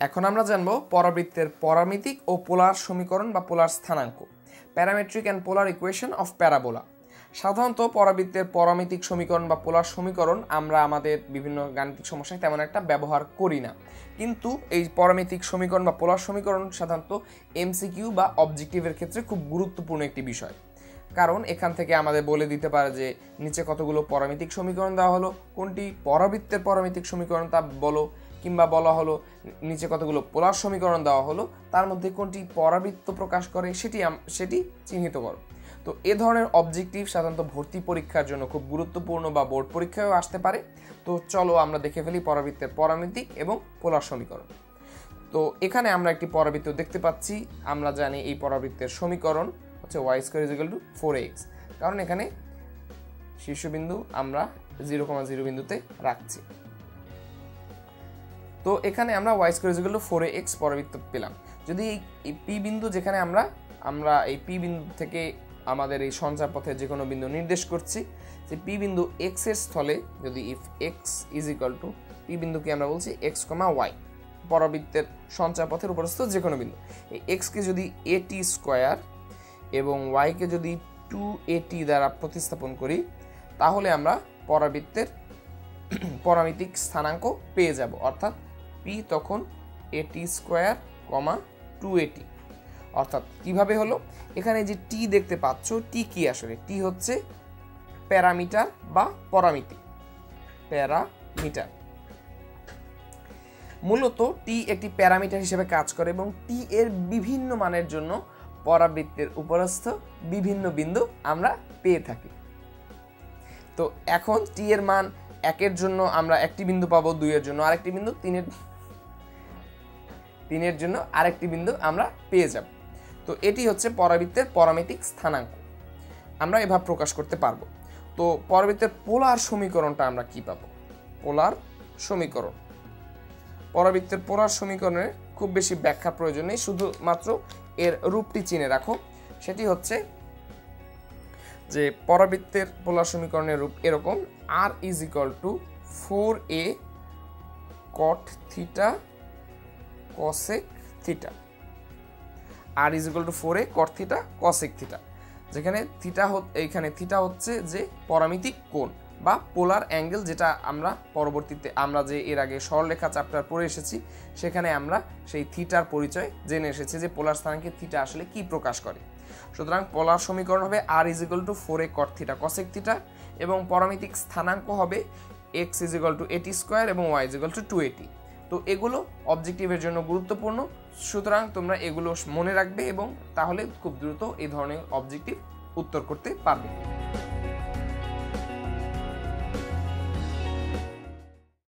এখন আমরা জানব পরাবৃত্তের পরামিতিক ও পোলার সমীকরণ বা পোলার স্থানাঙ্ক, parametric and polar equation of parabola. সাধারণত পরাবৃত্তের পরামিতিক সমীকরণ বা পোলার সমীকরণ আমরা আমাদের বিভিন্ন গাণিতিক সমস্যায় তেমন একটা ব্যবহার করি না, কিন্তু এই পরামিতিক সমীকরণ বা পোলার সমীকরণ সাধারণত এমসিকিউ বা অবজেক্টিভের ক্ষেত্রে খুব গুরুত্বপূর্ণ একটি বিষয়। কারণ এখান থেকে আমাদের বলে দিতে পারে যে নিচে কতগুলো পরামিতিক সমীকরণ দেওয়া হলো, কোনটি পরাবৃত্তের পরামিতিক সমীকরণ তা বলো, কিংবা বলা হলো নিচে কতগুলো পোলার সমীকরণ দেওয়া হলো, তার মধ্যে কোনটি পরাবৃত্ত প্রকাশ করে সেটি চিহ্নিত করো। তো এ ধরনের অবজেক্টিভ সাধারণত ভর্তি পরীক্ষার জন্য খুব গুরুত্বপূর্ণ বা বোর্ড পরীক্ষায়ও আসতে পারে। তো চলো আমরা দেখে ফেলি পরাবৃত্তের পরামিতিক এবং পোলার সমীকরণ। তো এখানে আমরা একটি পরাবৃত্ত দেখতে পাচ্ছি। আমরা জানি এই পরাবৃত্তের সমীকরণ হচ্ছে y² = 4x, কারণ এখানে শীর্ষবিন্দু আমরা 0,0 বিন্দুতে রাখছি। তো এখানে আমরা y² = 4x পরাবৃত্ত পেলাম। যদি এই p বিন্দু, যেখানে আমরা এই p বিন্দু থেকে আমাদের এই সঞ্চার পথে যে কোনো বিন্দু নির্দেশ করছি, যে p বিন্দু x এর স্থলে যদি if x = p বিন্দুকে আমরা বলছি x, y, পরাবৃত্তের সঞ্চার পথের উপরস্থ যে কোনো বিন্দু, এই x কে যদি at² এবং y কে যদি 2at দ্বারা প্রতিস্থাপন করি, তাহলে আমরা পরাবৃত্তের পরামিতিক স্থানাঙ্ক পেয়ে যাব, অর্থাৎ p তখন at², 2at। অর্থাৎ কিভাবে হলো, এখানে যে t দেখতে পাচ্ছ, t কি আসলে? t হচ্ছে প্যারামিটার বা পরামিতি, প্যারামিটার। মূলত t একটি প্যারামিটার হিসেবে কাজ করে এবং t এর বিভিন্ন মানের জন্য পরাবৃত্তের উপরস্থ বিভিন্ন বিন্দু আমরা পেয়ে থাকি। তো এখন t এর মান 1 এর জন্য আমরা একটি বিন্দু পাবো, 2 এর জন্য আরেকটি বিন্দু, 3 এর জন্য আরেকটি বিন্দু আমরা পেয়ে যাব। তো এটি হচ্ছে পরাবৃত্তের পরামিতিক স্থানাঙ্ক, আমরা এভাবে প্রকাশ করতে পারবো। তো পরাবৃত্তের পোলার সমীকরণটা আমরা কি পাবো? পোলার সমীকরণ, পরাবৃত্তের পোলার সমীকরণের খুব বেশি ব্যাখ্যা প্রয়োজন নেই, শুধুমাত্র এর রূপটি চিনে রাখো। সেটি হচ্ছে যে পরাবৃত্তের পোলার সমীকরণের রূপ এরকম: r = 4a cot θ cosec θ, r = 4a cot θ cosec θ, যেখানে এইখানে থিটা হচ্ছে যে পরামিতিক কোণ বা পোলার অ্যাঙ্গেল, যেটা আমরা পরবর্তীতে আমরা যে এর আগে সরলরেখা চ্যাপ্টার পড়ে এসেছি, সেখানে আমরা সেই থিটার পরিচয় জেনে এসেছি যে পোলার স্থানাঙ্কে থিটা আসলে কি প্রকাশ করে। সুতরাং পোলার সমীকরণ হবে r = 4a cot θ cosec θ এবং পরামিতিক স্থানাঙ্ক হবে x = at² এবং y = 2at। তো এগুলো অবজেক্টিভের জন্য গুরুত্বপূর্ণ, সুতরাং তোমরা এগুলো মনে রাখবে এবং তাহলে খুব দ্রুত এই ধরনের অবজেক্টিভ উত্তর করতে পারবে।